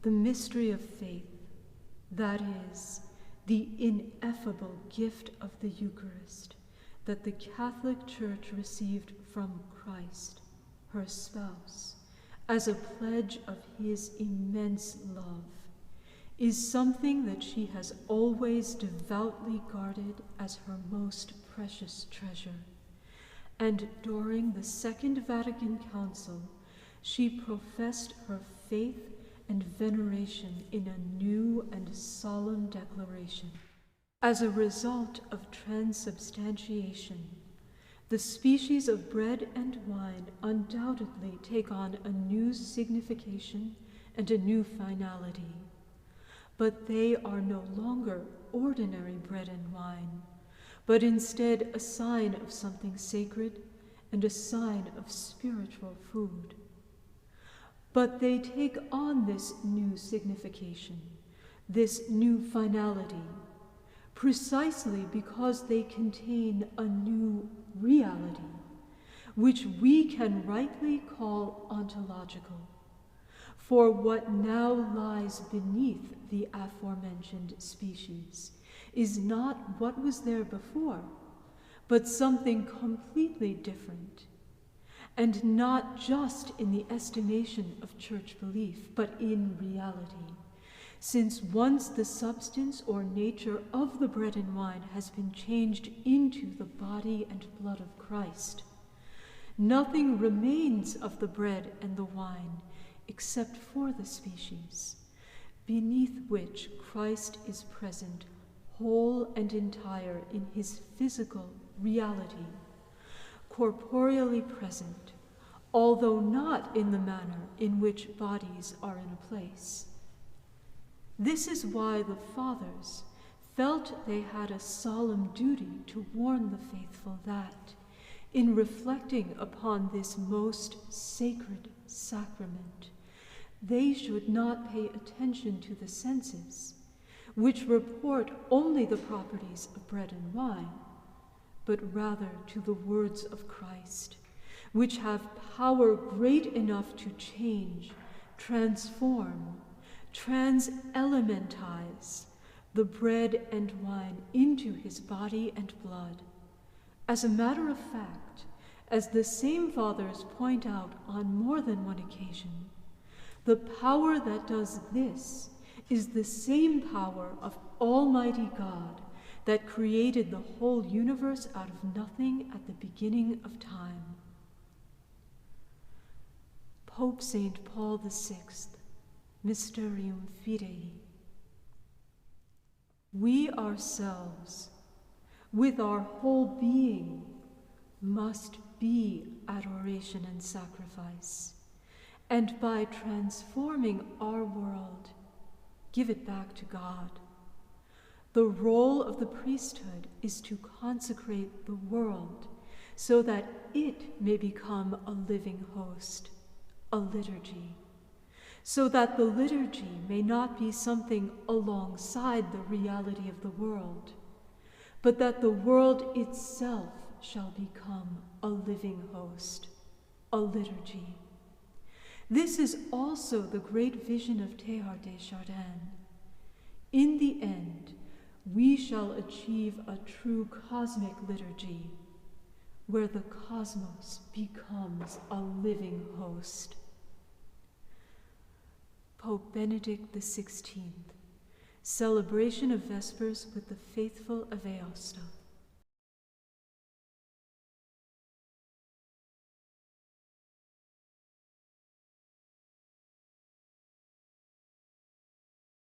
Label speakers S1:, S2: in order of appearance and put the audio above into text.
S1: the mystery of faith, that is, the ineffable gift of the Eucharist that the Catholic Church received from Christ, her spouse, as a pledge of his immense love, is something that she has always devoutly guarded as her most precious treasure. And during the Second Vatican Council, she professed her faith and veneration in a new and solemn declaration. As a result of transubstantiation, the species of bread and wine undoubtedly take on a new signification and a new finality. But they are no longer ordinary bread and wine, but instead a sign of something sacred and a sign of spiritual food. But they take on this new signification, this new finality, precisely because they contain a new reality, which we can rightly call ontological. For what now lies beneath the aforementioned species is not what was there before, but something completely different, and not just in the estimation of church belief, but in reality, since once the substance or nature of the bread and wine has been changed into the body and blood of Christ, nothing remains of the bread and the wine except for the species, beneath which Christ is present whole and entire in his physical reality, corporeally present, although not in the manner in which bodies are in a place. This is why the Fathers felt they had a solemn duty to warn the faithful that, in reflecting upon this most sacred sacrament, they should not pay attention to the senses, which report only the properties of bread and wine, but rather to the words of Christ, which have power great enough to change, transform, transelementize the bread and wine into his body and blood. As a matter of fact, as the same Fathers point out on more than one occasion, the power that does this is the same power of Almighty God that created the whole universe out of nothing at the beginning of time. Pope St. Paul VI, Mysterium Fidei. We ourselves, with our whole being, must be adoration and sacrifice, and by transforming our world, give it back to God. The role of the priesthood is to consecrate the world so that it may become a living host, a liturgy, so that the liturgy may not be something alongside the reality of the world, but that the world itself shall become a living host, a liturgy. This is also the great vision of Teilhard de Chardin. In the end, we shall achieve a true cosmic liturgy, where the cosmos becomes a living host. Pope Benedict XVI, celebration of Vespers with the faithful of Aosta.